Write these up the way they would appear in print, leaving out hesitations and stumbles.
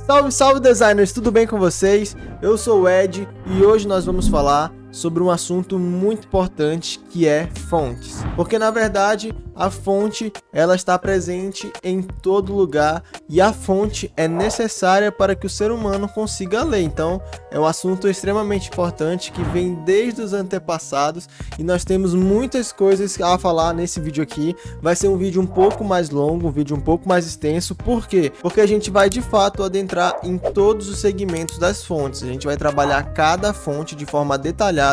Salve, salve designers, tudo bem com vocês? Eu sou o Ed e hoje nós vamos falar sobre um assunto muito importante que é fontes. Porque na verdade a fonte ela está presente em todo lugar e a fonte é necessária para que o ser humano consiga ler. Então é um assunto extremamente importante que vem desde os antepassados e nós temos muitas coisas a falar nesse vídeo aqui. Vai ser um vídeo um pouco mais longo, um vídeo um pouco mais extenso. Por quê? Porque a gente vai de fato adentrar em todos os segmentos das fontes. A gente vai trabalhar cada fonte de forma detalhada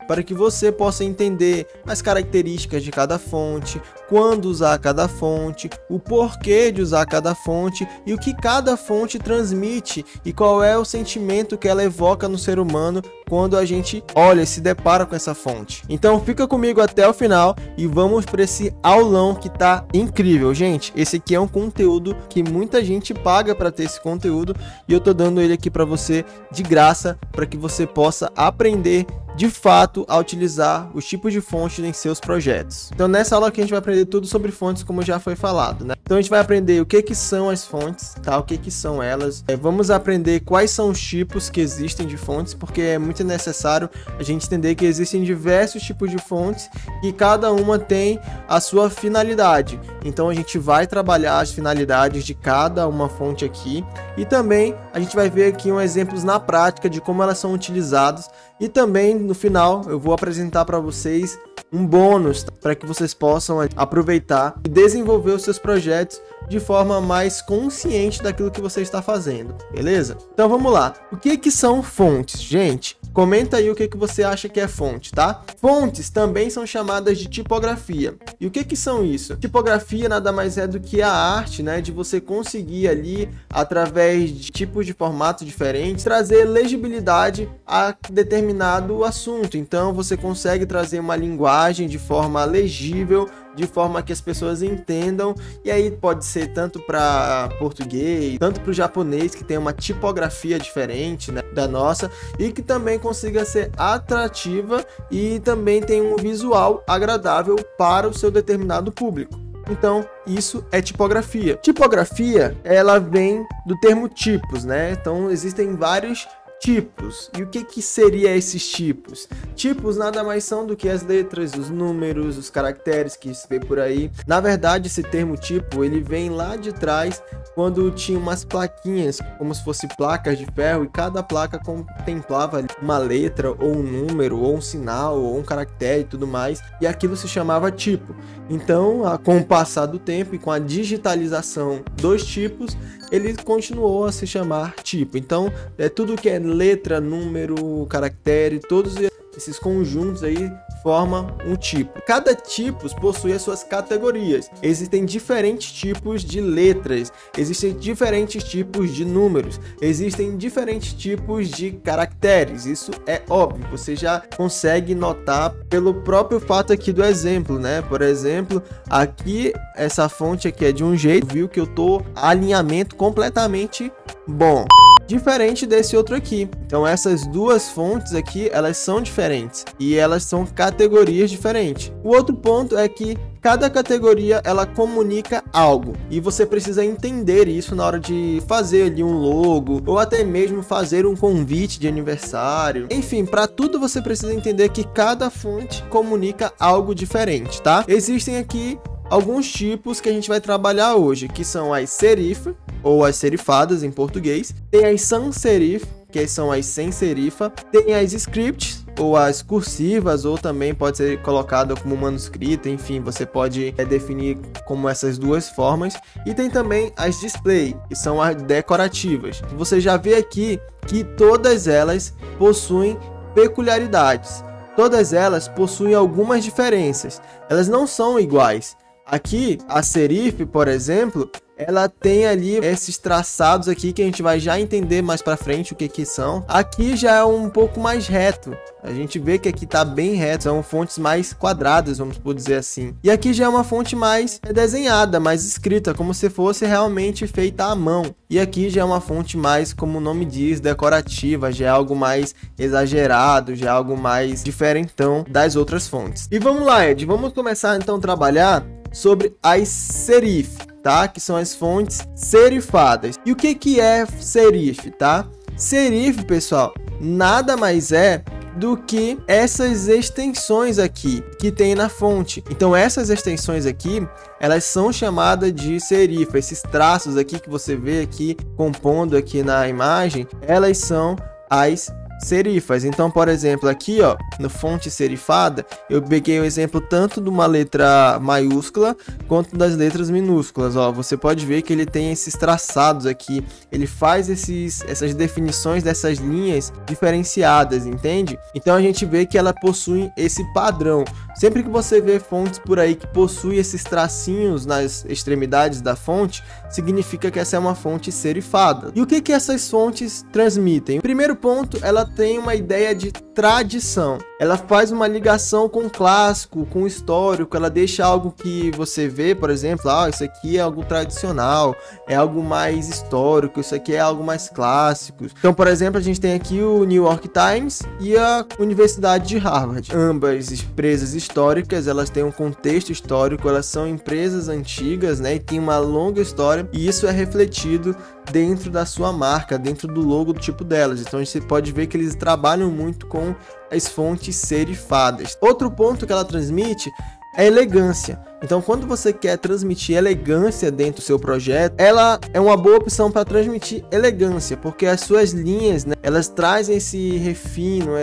para que você possa entender as características de cada fonte, quando usar cada fonte, o porquê de usar cada fonte e o que cada fonte transmite e qual é o sentimento que ela evoca no ser humano quando a gente olha e se depara com essa fonte. Então fica comigo até o final e vamos para esse aulão que tá incrível, gente. Esse aqui é um conteúdo que muita gente paga para ter esse conteúdo e eu tô dando ele aqui para você de graça para que você possa aprender de fato a utilizar os tipos de fontes em seus projetos. Então nessa aula aqui a gente vai aprender tudo sobre fontes, como já foi falado, né? Então a gente vai aprender o que são as fontes, tá? O que são elas. Vamos aprender quais são os tipos que existem de fontes, porque é muito necessário a gente entender que existem diversos tipos de fontes e cada uma tem a sua finalidade. Então a gente vai trabalhar as finalidades de cada uma fonte aqui e também a gente vai ver aqui exemplos na prática de como elas são utilizadas e também no final eu vou apresentar para vocês um bônus para que vocês possam aproveitar e desenvolver os seus projetos de forma mais consciente daquilo que você está fazendo, beleza? Então vamos lá. O que são fontes, gente? Comenta aí o que você acha que é fonte, tá? Fontes também são chamadas de tipografia. E o que são isso? Tipografia nada mais é do que a arte, né, de você conseguir ali, através de tipos de formatos diferentes, trazer legibilidade a determinado assunto. Então você consegue trazer uma linguagem de forma legível, de forma que as pessoas entendam, e aí pode ser tanto para português, tanto para o japonês, que tem uma tipografia diferente, né, da nossa, e que também consiga ser atrativa e também tem um visual agradável para o seu determinado público. Então, isso é tipografia. Tipografia, ela vem do termo tipos, né? Então, existem vários tipos. E o que seria esses tipos? Tipos nada mais são do que as letras, os números, os caracteres que se vê por aí. Na verdade, esse termo tipo, ele vem lá de trás, quando tinha umas plaquinhas, como se fossem placas de ferro, e cada placa contemplava uma letra, ou um número, ou um sinal, ou um caractere e tudo mais, e aquilo se chamava tipo. Então, com o passar do tempo e com a digitalização dos tipos, ele continuou a se chamar tipo. Então, tudo que é letra, número, caractere, todos esses conjuntos aí formam um tipo. Cada tipo possui as suas categorias. Existem diferentes tipos de letras, existem diferentes tipos de números, existem diferentes tipos de caracteres. Isso é óbvio, você já consegue notar pelo próprio fato aqui do exemplo, né? Por exemplo, aqui essa fonte aqui é de um jeito, viu que eu tô alinhamento completamente bom, diferente desse outro aqui. Então essas duas fontes aqui, elas são diferentes e elas são categorias diferentes. O outro ponto é que cada categoria ela comunica algo e você precisa entender isso na hora de fazer ali um logo ou até mesmo fazer um convite de aniversário. Enfim, para tudo você precisa entender que cada fonte comunica algo diferente, tá? Existem aqui alguns tipos que a gente vai trabalhar hoje, que são as serif ou as serifadas em português, tem as sans serif, que são as sem serifa, tem as scripts ou as cursivas, ou também pode ser colocada como manuscrito, enfim, você pode definir como essas duas formas, e tem também as display, que são as decorativas. Você já vê aqui que todas elas possuem peculiaridades, todas elas possuem algumas diferenças, elas não são iguais. Aqui, a serif, por exemplo, ela tem ali esses traçados aqui que a gente vai já entender mais pra frente o que são. Aqui já é um pouco mais reto. A gente vê que aqui tá bem reto, são fontes mais quadradas, vamos por dizer assim. E aqui já é uma fonte mais desenhada, mais escrita, como se fosse realmente feita à mão. E aqui já é uma fonte mais, como o nome diz, decorativa, já é algo mais exagerado, já é algo mais diferentão das outras fontes. E vamos lá, Ed, vamos começar então a trabalhar sobre as serif, tá? Que são as fontes serifadas. E o que é serif, tá? Serif, pessoal, nada mais é do que essas extensões aqui que tem na fonte. Então essas extensões aqui, elas são chamadas de serifa. Esses traços aqui que você vê aqui compondo aqui na imagem, elas são as serifas. Então, por exemplo, aqui, ó, no fonte serifada, eu peguei o exemplo tanto de uma letra maiúscula quanto das letras minúsculas. Ó, você pode ver que ele tem esses traçados aqui, ele faz essas definições dessas linhas diferenciadas, entende? Então a gente vê que ela possui esse padrão. Sempre que você vê fontes por aí que possui esses tracinhos nas extremidades da fonte, significa que essa é uma fonte serifada. E o que essas fontes transmitem? O primeiro ponto, ela tem uma ideia de tradição. Ela faz uma ligação com o clássico, com o histórico. Ela deixa algo que você vê, por exemplo, isso aqui é algo tradicional, é algo mais histórico, isso aqui é algo mais clássico. Então, por exemplo, a gente tem aqui o New York Times e a Universidade de Harvard. Ambas empresas históricas, elas têm um contexto histórico, elas são empresas antigas, né, e tem uma longa história, e isso é refletido dentro da sua marca, dentro do logo do tipo delas. Então você pode ver que eles trabalham muito com as fontes serifadas. Outro ponto que ela transmite é elegância. Então, quando você quer transmitir elegância dentro do seu projeto, ela é uma boa opção para transmitir elegância, porque as suas linhas, né, elas trazem esse refino,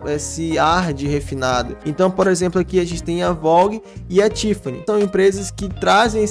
esse ar de refinado. Então, por exemplo, aqui a gente tem a Vogue e a Tiffany. São empresas que trazem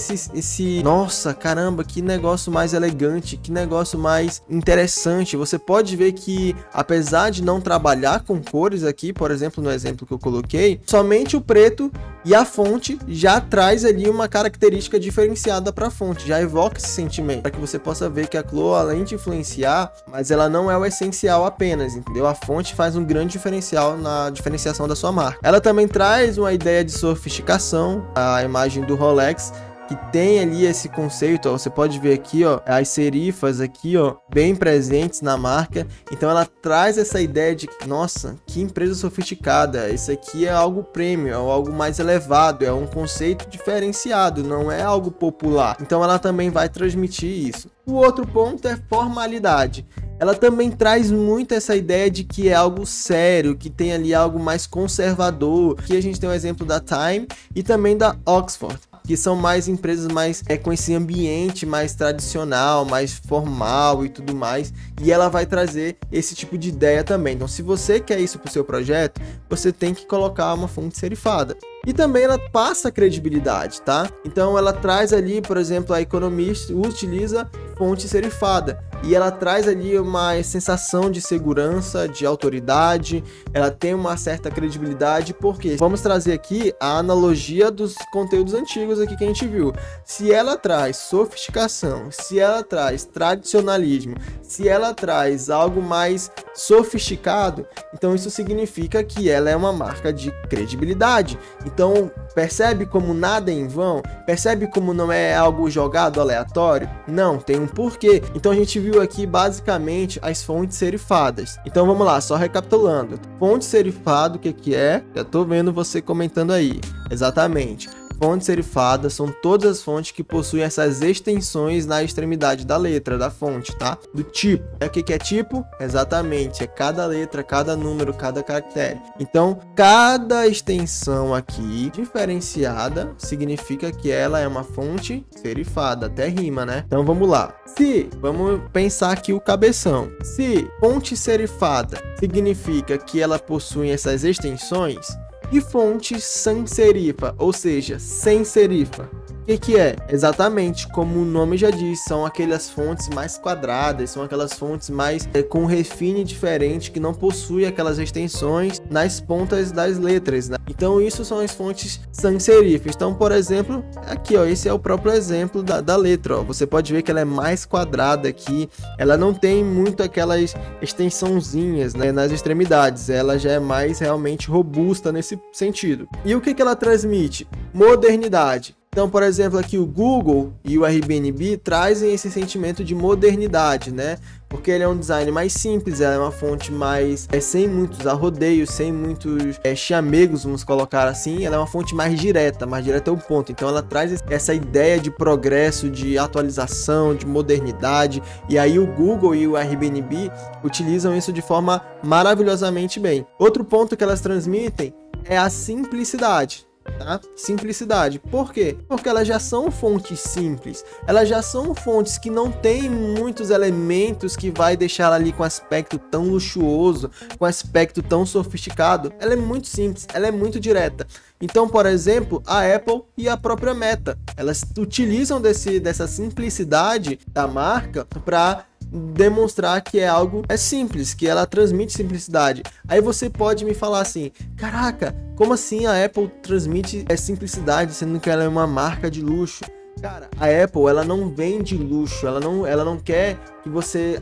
nossa, caramba, que negócio mais elegante, que negócio mais interessante. Você pode ver que, apesar de não trabalhar com cores aqui, por exemplo, no exemplo que eu coloquei, somente o preto e a fonte já traz ali uma característica diferenciada para a fonte, já evoca esse sentimento, para que você possa ver que a Chloe, além de influenciar, mas ela não é o essencial apenas, entendeu? A fonte faz um grande diferencial na diferenciação da sua marca. Ela também traz uma ideia de sofisticação, a imagem do Rolex, que tem ali esse conceito, ó, você pode ver aqui, ó, as serifas aqui, ó, bem presentes na marca. Então ela traz essa ideia de, nossa, que empresa sofisticada, isso aqui é algo premium, é algo mais elevado, é um conceito diferenciado, não é algo popular. Então ela também vai transmitir isso. O outro ponto é formalidade. Ela também traz muito essa ideia de que é algo sério, que tem ali algo mais conservador. Aqui a gente tem o exemplo da Time e também da Oxford, que são mais empresas mais com esse ambiente mais tradicional, mais formal e tudo mais, e ela vai trazer esse tipo de ideia também. Então, se você quer isso para o seu projeto, você tem que colocar uma fonte serifada. E também ela passa credibilidade, tá? Então ela traz ali, por exemplo, a Economist utiliza fonte serifada e ela traz ali uma sensação de segurança, de autoridade, ela tem uma certa credibilidade, porque vamos trazer aqui a analogia dos conteúdos antigos aqui que a gente viu. Se ela traz sofisticação, se ela traz tradicionalismo, se ela traz algo mais sofisticado, então isso significa que ela é uma marca de credibilidade. Então, percebe como nada é em vão? Percebe como não é algo jogado aleatório? Não, tem um porquê. Então a gente viu aqui basicamente as fontes serifadas. Então vamos lá, só recapitulando. Fonte serifada, o que é? Já tô vendo você comentando aí. Exatamente. Fontes serifadas são todas as fontes que possuem essas extensões na extremidade da letra, da fonte, tá? Do tipo. O que é tipo? Exatamente, é cada letra, cada número, cada caractere. Então, cada extensão aqui diferenciada significa que ela é uma fonte serifada, até rima, né? Então vamos lá. Vamos pensar aqui o cabeção. Se fonte serifada significa que ela possui essas extensões, e fonte sans serifa, ou seja, sem serifa. O que é? Exatamente como o nome já diz, são aquelas fontes mais quadradas, são aquelas fontes mais com refine diferente, que não possui aquelas extensões nas pontas das letras, né? Então isso são as fontes sans serifa. Então, por exemplo, aqui, ó, esse é o próprio exemplo da letra, ó. Você pode ver que ela é mais quadrada aqui, ela não tem muito aquelas extensãozinhas, né, nas extremidades, ela já é mais realmente robusta nesse sentido. E o que ela transmite? Modernidade. Então, por exemplo, aqui o Google e o Airbnb trazem esse sentimento de modernidade, né? porque ele é um design mais simples, ela é uma fonte mais sem muitos arrodeios, sem muitos chamegos, vamos colocar assim. Ela é uma fonte mais direta ao ponto. Então ela traz essa ideia de progresso, de atualização, de modernidade, e aí o Google e o Airbnb utilizam isso de forma maravilhosamente bem. Outro ponto que elas transmitem é a simplicidade. Tá? Simplicidade. Por quê? Porque elas já são fontes simples. Elas já são fontes que não tem muitos elementos que vai deixar ela ali com aspecto tão luxuoso, com aspecto tão sofisticado. Ela é muito simples, ela é muito direta. Então, por exemplo, a Apple e a própria Meta, elas utilizam dessa simplicidade da marca para demonstrar que é algo simples, que ela transmite simplicidade. Aí você pode me falar assim: caraca, como assim a Apple transmite simplicidade, sendo que ela é uma marca de luxo? Cara, a Apple, ela não vende luxo, ela não quer que você,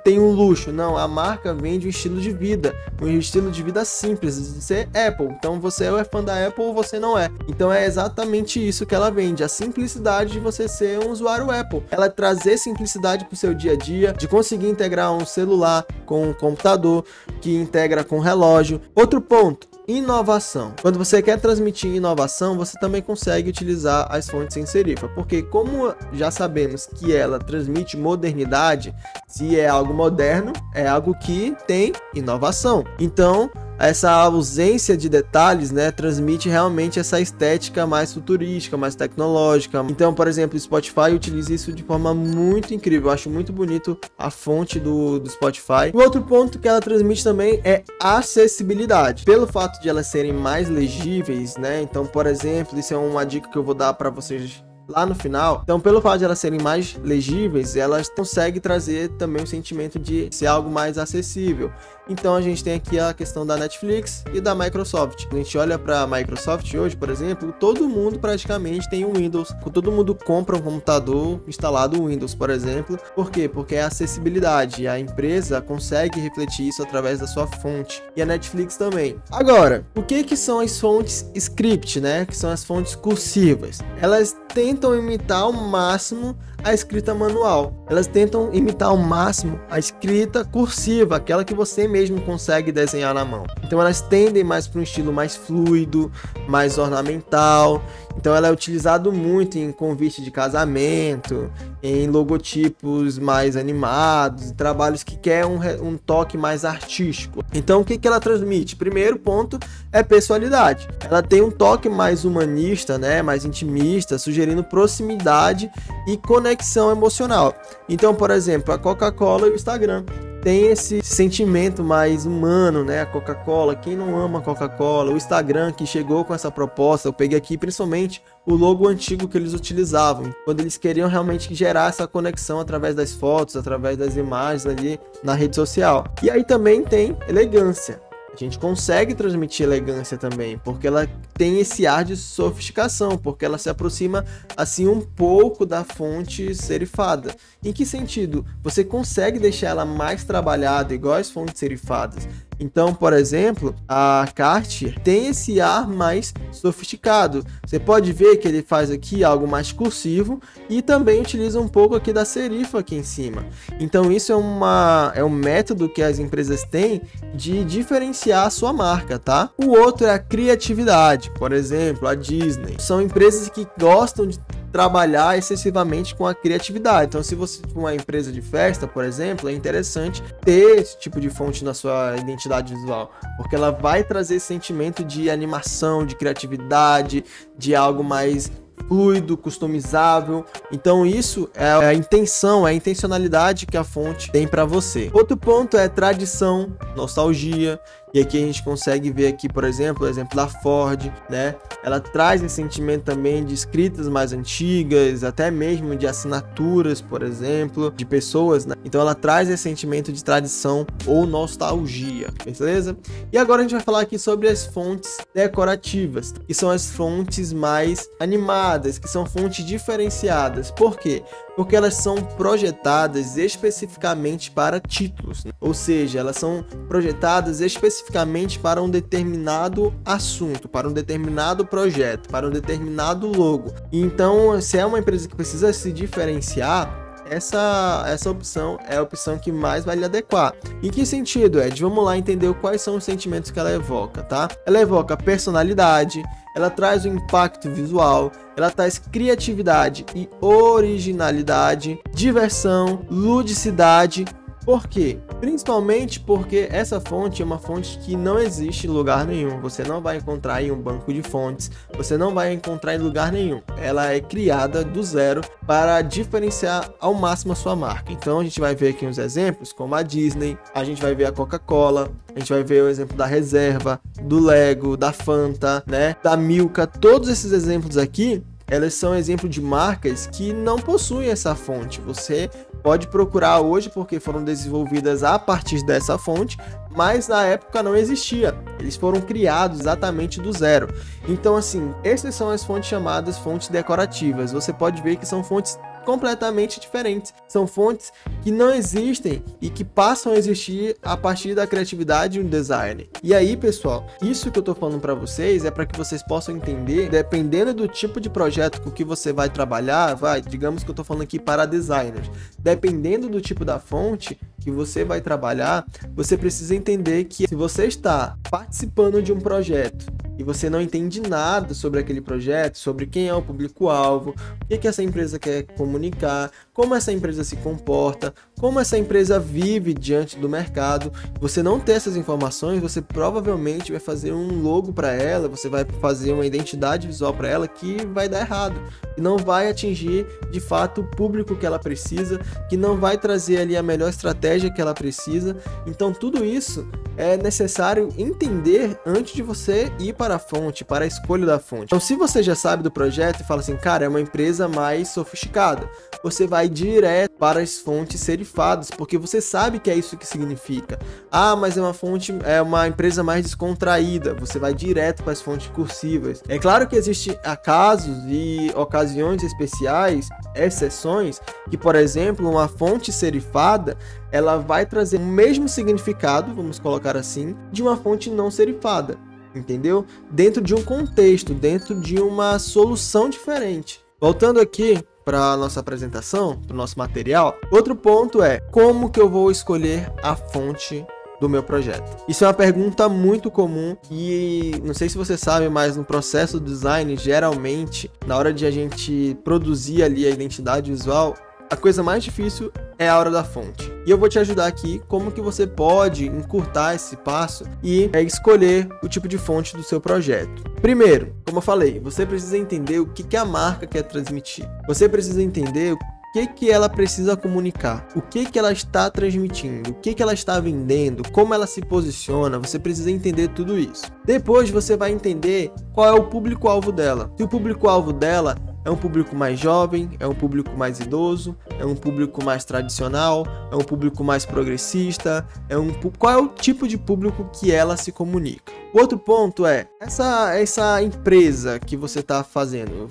tenho luxo. Não, a marca vende um estilo de vida simples, de ser Apple. Então você é fã da Apple ou você não é. Então é exatamente isso que ela vende, a simplicidade de você ser um usuário Apple. Ela trazer simplicidade para o seu dia a dia, de conseguir integrar um celular com um computador, que integra com relógio. Outro ponto: inovação. Quando você quer transmitir inovação, você também consegue utilizar as fontes sem serifa, porque como já sabemos que ela transmite modernidade, se é algo moderno, é algo que tem inovação. Então, essa ausência de detalhes, né, transmite realmente essa estética mais futurística, mais tecnológica. Então, por exemplo, o Spotify utiliza isso de forma muito incrível. Eu acho muito bonito a fonte do Spotify. O outro ponto que ela transmite também é acessibilidade. Pelo fato de elas serem mais legíveis, né? Então, por exemplo, isso é uma dica que eu vou dar para vocês lá no final. Então, pelo fato de elas serem mais legíveis, elas conseguem trazer também o sentimento de ser algo mais acessível. Então a gente tem aqui a questão da Netflix e da Microsoft. A gente olha para a Microsoft hoje, por exemplo, todo mundo praticamente tem um Windows. Todo mundo compra um computador instalado Windows, por exemplo. Por quê? Porque é acessibilidade. E a empresa consegue refletir isso através da sua fonte. E a Netflix também. Agora, o que são as fontes script, né? Que são as fontes cursivas. Elas tentam imitar ao máximo a escrita manual. Elas tentam imitar ao máximo a escrita cursiva, aquela que você mesmo consegue desenhar na mão. Então elas tendem mais para um estilo mais fluido, mais ornamental. Então ela é utilizado muito em convite de casamento, em logotipos mais animados, trabalhos que querem um toque mais artístico. Então o que ela transmite? Primeiro ponto é pessoalidade. Ela tem um toque mais humanista, né, mais intimista, sugerindo proximidade e conexão emocional. Então, por exemplo, a Coca-Cola e o Instagram tem esse sentimento mais humano, né? A Coca-Cola, quem não ama a Coca-Cola? O Instagram que chegou com essa proposta, eu peguei aqui principalmente o logo antigo que eles utilizavam, quando eles queriam realmente gerar essa conexão através das fotos, através das imagens ali na rede social. E aí também tem elegância. A gente consegue transmitir elegância também, porque ela tem esse ar de sofisticação, porque ela se aproxima assim um pouco da fonte serifada. Em que sentido? Você consegue deixar ela mais trabalhada, igual as fontes serifadas. Então, por exemplo, a Cartier tem esse ar mais sofisticado. Você pode ver que ele faz aqui algo mais cursivo e também utiliza um pouco aqui da serifa aqui em cima. Então, isso é um método que as empresas têm de diferenciar a sua marca, tá? O outro é a criatividade. Por exemplo, a Disney. São empresas que gostam de trabalhar excessivamente com a criatividade. Então, se você for uma empresa de festa, por exemplo, é interessante ter esse tipo de fonte na sua identidade visual, porque ela vai trazer esse sentimento de animação, de criatividade, de algo mais fluido, customizável. Então isso é a intenção, é a intencionalidade que a fonte tem para você. Outro ponto é tradição, nostalgia. E aqui a gente consegue ver aqui, por exemplo, o exemplo da Ford, né? Ela traz esse sentimento também de escritas mais antigas, até mesmo de assinaturas, por exemplo, de pessoas, né? Então ela traz esse sentimento de tradição ou nostalgia, beleza? E agora a gente vai falar aqui sobre as fontes decorativas, que são as fontes mais animadas, que são fontes diferenciadas. Por quê? Porque elas são projetadas especificamente para títulos, né? Ou seja, elas são projetadas especificamente para um determinado assunto, para um determinado projeto, para um determinado logo. Então, se é uma empresa que precisa se diferenciar, essa opção é a opção que mais vai lhe adequar. Em que sentido, Ed? Vamos lá entender quais são os sentimentos que ela evoca, tá? Ela evoca personalidade, ela traz o impacto visual, ela traz criatividade e originalidade, diversão, ludicidade. Por quê? Principalmente porque essa fonte é uma fonte que não existe em lugar nenhum. Você não vai encontrar em um banco de fontes, você não vai encontrar em lugar nenhum. Ela é criada do zero para diferenciar ao máximo a sua marca. Então a gente vai ver aqui uns exemplos como a Disney, a gente vai ver a Coca-Cola, a gente vai ver o exemplo da Reserva, do Lego, da Fanta, né, da Milka. Todos esses exemplos aqui, elas são exemplo de marcas que não possuem essa fonte. Você pode procurar hoje porque foram desenvolvidas a partir dessa fonte, mas na época não existia. Eles foram criados exatamente do zero. Então, assim, essas são as fontes chamadas fontes decorativas. Você pode ver que são fontes completamente diferentes. São fontes que não existem e que passam a existir a partir da criatividade do design. E aí, pessoal, isso que eu tô falando para vocês é para que vocês possam entender, dependendo do tipo de projeto com que você vai trabalhar, digamos que eu tô falando aqui para designers, dependendo do tipo da fonte que você vai trabalhar, você precisa entender que se você está participando de um projeto e você não entende nada sobre aquele projeto, sobre quem é o público-alvo, o que essa empresa quer comunicar, como essa empresa se comporta, como essa empresa vive diante do mercado, você não ter essas informações, você provavelmente vai fazer um logo para ela, você vai fazer uma identidade visual para ela que vai dar errado, e não vai atingir de fato o público que ela precisa, que não vai trazer ali a melhor estratégia que ela precisa. Então tudo isso é necessário entender antes de você ir para a fonte, para a escolha da fonte. Então se você já sabe do projeto e fala assim, cara, é uma empresa mais sofisticada, você vai direto para as fontes serifadas, porque você sabe que é isso que significa. Ah, mas é uma empresa mais descontraída, você vai direto para as fontes cursivas. É claro que existem casos e ocasiões especiais, exceções, que, por exemplo, uma fonte serifada, ela vai trazer o mesmo significado, vamos colocar assim, de uma fonte não serifada, entendeu? Dentro de um contexto, dentro de uma solução diferente. Voltando aqui para a nossa apresentação, para o nosso material, outro ponto é como que eu vou escolher a fonte do meu projeto. Isso é uma pergunta muito comum e não sei se você sabe, mas no processo do design, geralmente, na hora de a gente produzir ali a identidade visual, a coisa mais difícil é a hora da fonte. E eu vou te ajudar aqui como que você pode encurtar esse passo e escolher o tipo de fonte do seu projeto. Primeiro, como eu falei, você precisa entender o que a marca quer transmitir. Você precisa entender o que ela precisa comunicar, o que ela está transmitindo, o que ela está vendendo, como ela se posiciona. Você precisa entender tudo isso. Depois você vai entender qual é o público-alvo dela. Se o público-alvo dela é um público mais jovem, é um público mais idoso, é um público mais tradicional, é um público mais progressista, qual é o tipo de público que ela se comunica. O outro ponto é, essa empresa que você está fazendo,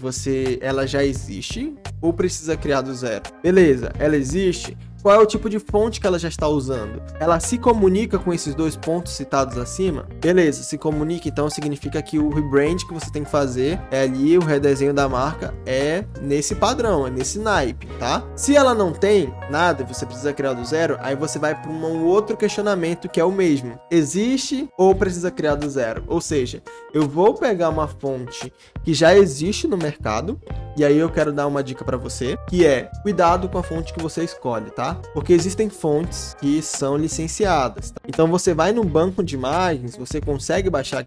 ela já existe ou precisa criar do zero? Beleza, ela existe. Qual é o tipo de fonte que ela já está usando? Ela se comunica com esses dois pontos citados acima? Beleza, se comunica, então significa que o rebrand que você tem que fazer é ali, o redesenho da marca é nesse padrão, é nesse naipe, tá? Se ela não tem nada, você precisa criar do zero, aí você vai para um outro questionamento que é o mesmo. Existe ou precisa criar do zero? Ou seja, eu vou pegar uma fonte que já existe no mercado, e aí eu quero dar uma dica para você, que é cuidado com a fonte que você escolhe, tá? Porque existem fontes que são licenciadas, tá? Então você vai no banco de imagens, você consegue baixar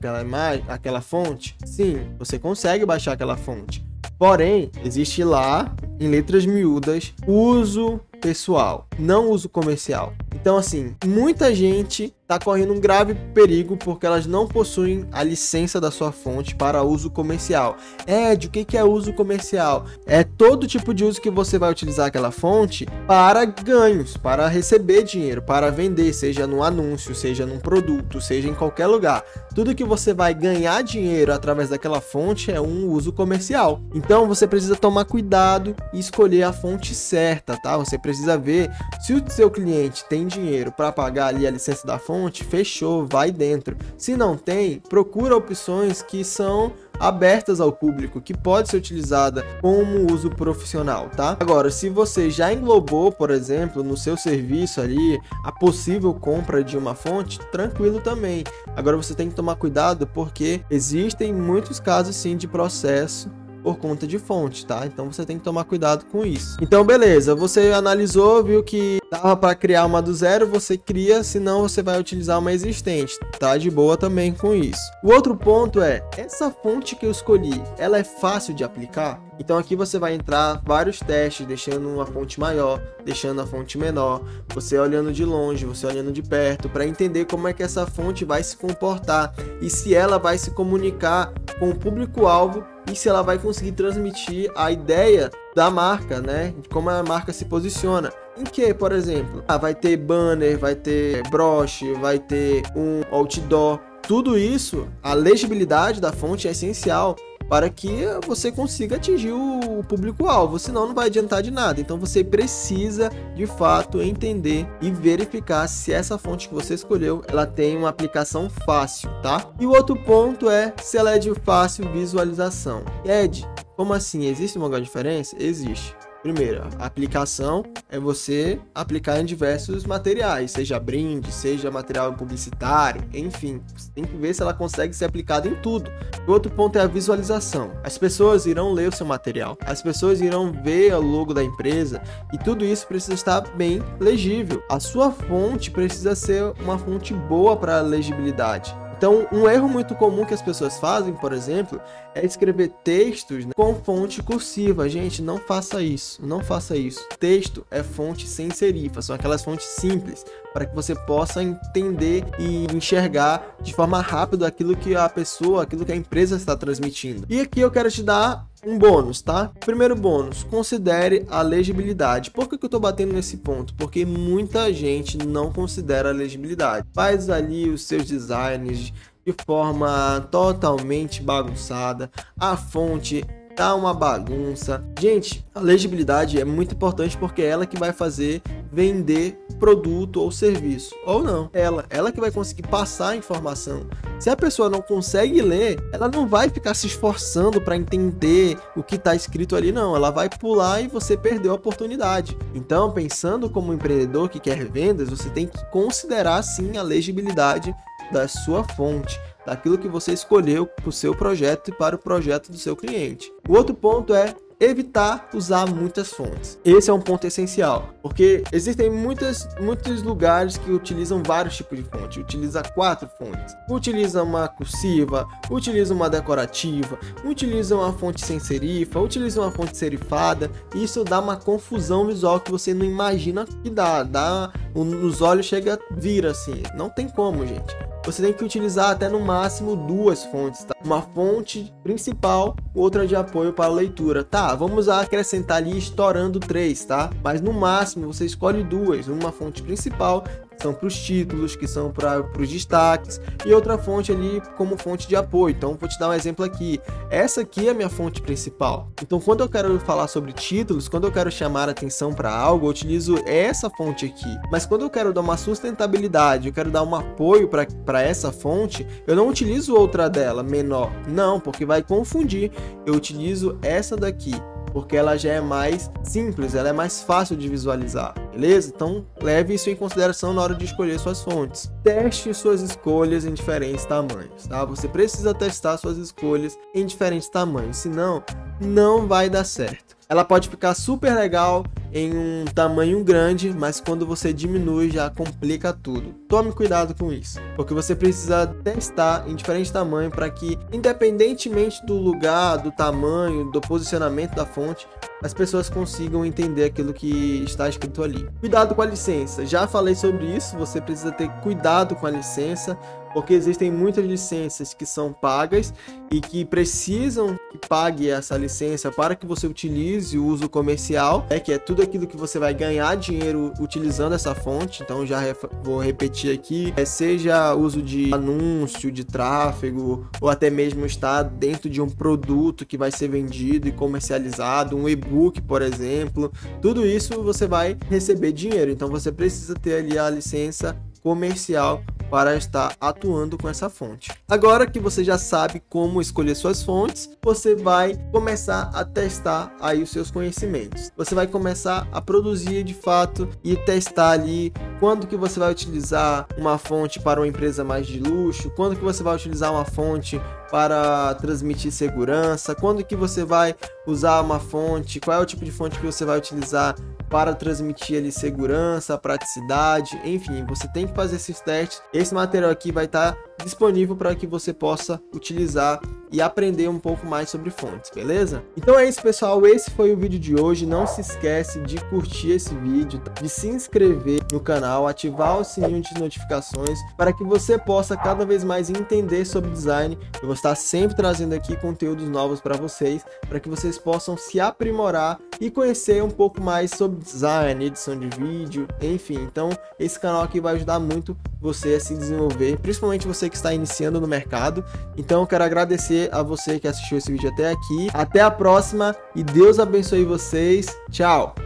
aquela fonte? Sim, você consegue baixar aquela fonte. Porém, existe lá, em letras miúdas, uso pessoal, não uso comercial. Então, assim, muita gente está correndo um grave perigo porque elas não possuem a licença da sua fonte para uso comercial. Ed, o que é uso comercial? É todo tipo de uso que você vai utilizar aquela fonte para ganhos, para receber dinheiro, para vender, seja no anúncio, seja num produto, seja em qualquer lugar. Tudo que você vai ganhar dinheiro através daquela fonte é um uso comercial. Então, você precisa tomar cuidado e escolher a fonte certa, tá? Você precisa ver se o seu cliente tem dinheiro para pagar ali a licença da fonte, fechou, vai dentro. Se não tem, procura opções que são abertas ao público, que pode ser utilizada como uso profissional, tá? Agora, se você já englobou, por exemplo, no seu serviço ali, a possível compra de uma fonte, tranquilo também. Agora você tem que tomar cuidado porque existem muitos casos sim de processo por conta de fonte, tá? Então você tem que tomar cuidado com isso. Então beleza, você analisou, viu que dava para criar uma do zero, você cria, senão você vai utilizar uma existente, tá de boa também com isso. O outro ponto é, essa fonte que eu escolhi, ela é fácil de aplicar? Então aqui você vai entrar vários testes, deixando uma fonte maior, deixando a fonte menor, você olhando de longe, você olhando de perto, para entender como é que essa fonte vai se comportar e se ela vai se comunicar com o público-alvo e se ela vai conseguir transmitir a ideia da marca, né? De como a marca se posiciona. Em que, por exemplo, vai ter banner, vai ter broche, vai ter um outdoor. Tudo isso, a legibilidade da fonte é essencial para que você consiga atingir o público-alvo, senão não vai adiantar de nada. Então você precisa, de fato, entender e verificar se essa fonte que você escolheu, ela tem uma aplicação fácil, tá? E o outro ponto é se ela é de fácil visualização. Ed, como assim? Existe uma grande diferença? Existe. Primeiro, a aplicação é você aplicar em diversos materiais, seja brinde, seja material publicitário, enfim. Você tem que ver se ela consegue ser aplicada em tudo. O outro ponto é a visualização. As pessoas irão ler o seu material, as pessoas irão ver o logo da empresa e tudo isso precisa estar bem legível. A sua fonte precisa ser uma fonte boa para a legibilidade. Então, um erro muito comum que as pessoas fazem, por exemplo, é escrever textos, né, com fonte cursiva. Gente, não faça isso, não faça isso. Texto é fonte sem serifa, são aquelas fontes simples, para que você possa entender e enxergar de forma rápida aquilo que a pessoa, aquilo que a empresa está transmitindo. E aqui eu quero te dar um bônus, tá? Primeiro bônus, considere a legibilidade. Por que eu tô batendo nesse ponto? Porque muita gente não considera a legibilidade. Faz ali os seus designs de forma totalmente bagunçada. A fonte tá uma bagunça. Gente, a legibilidade é muito importante porque é ela que vai fazer vender produto ou serviço. Ou não, ela que vai conseguir passar a informação. Se a pessoa não consegue ler, ela não vai ficar se esforçando para entender o que está escrito ali, não. Ela vai pular e você perdeu a oportunidade. Então, pensando como empreendedor que quer vendas, você tem que considerar sim a legibilidade da sua fonte, daquilo que você escolheu para o seu projeto e para o projeto do seu cliente. O outro ponto é evitar usar muitas fontes. Esse é um ponto essencial, porque existem muitos lugares que utilizam vários tipos de fonte. Utiliza 4 fontes, utiliza uma cursiva, utiliza uma decorativa, utiliza uma fonte sem serifa, utiliza uma fonte serifada. Isso dá uma confusão visual que você não imagina que dá os olhos chega a vir assim. Não tem como, gente. Você tem que utilizar até no máximo 2 fontes, tá? Uma fonte principal, outra de apoio para a leitura. Tá, vamos acrescentar ali estourando 3, tá? Mas no máximo você escolhe 2, uma fonte principal, que são para os títulos, que são para os destaques, e outra fonte ali como fonte de apoio. Então vou te dar um exemplo aqui. Essa aqui é a minha fonte principal. Então quando eu quero falar sobre títulos, quando eu quero chamar a atenção para algo, eu utilizo essa fonte aqui. Mas quando eu quero dar uma sustentabilidade, eu quero dar um apoio para essa fonte, eu não utilizo outra dela, menor. Não, porque vai confundir. Eu utilizo essa daqui, porque ela já é mais simples, ela é mais fácil de visualizar, beleza? Então leve isso em consideração na hora de escolher suas fontes. Teste suas escolhas em diferentes tamanhos, tá? Você precisa testar suas escolhas em diferentes tamanhos, senão não vai dar certo. Ela pode ficar super legal em um tamanho grande, mas quando você diminui já complica tudo. Tome cuidado com isso, porque você precisa testar em diferentes tamanhos para que, independentemente do lugar, do tamanho, do posicionamento da fonte, as pessoas consigam entender aquilo que está escrito ali. Cuidado com a licença. Já falei sobre isso, você precisa ter cuidado com a licença, porque existem muitas licenças que são pagas e que precisam que pague essa licença para que você utilize o uso comercial, que é tudo aquilo que você vai ganhar dinheiro utilizando essa fonte. Então já vou repetir aqui, seja uso de anúncio, de tráfego, ou até mesmo estar dentro de um produto que vai ser vendido e comercializado, um e-book, por exemplo. Tudo isso você vai receber dinheiro, então você precisa ter ali a licença comercial para estar atuando com essa fonte. Agora que você já sabe como escolher suas fontes, você vai começar a testar aí os seus conhecimentos. Você vai começar a produzir de fato e testar ali quando que você vai utilizar uma fonte para uma empresa mais de luxo, quando que você vai utilizar uma fonte para transmitir segurança, quando que você vai usar uma fonte, qual é o tipo de fonte que você vai utilizar para transmitir ali segurança, praticidade, enfim, você tem que fazer esses testes. Esse material aqui vai estar disponível para que você possa utilizar e aprender um pouco mais sobre fontes, beleza? Então é isso, pessoal, esse foi o vídeo de hoje. Não se esquece de curtir esse vídeo, de se inscrever no canal, ativar o sininho de notificações para que você possa cada vez mais entender sobre design. Eu vou estar sempre trazendo aqui conteúdos novos para vocês que possam se aprimorar e conhecer um pouco mais sobre design, edição de vídeo, enfim. Então esse canal aqui vai ajudar muito você a se desenvolver, principalmente você que está iniciando no mercado. Então eu quero agradecer a você que assistiu esse vídeo até aqui. Até a próxima e Deus abençoe vocês. Tchau!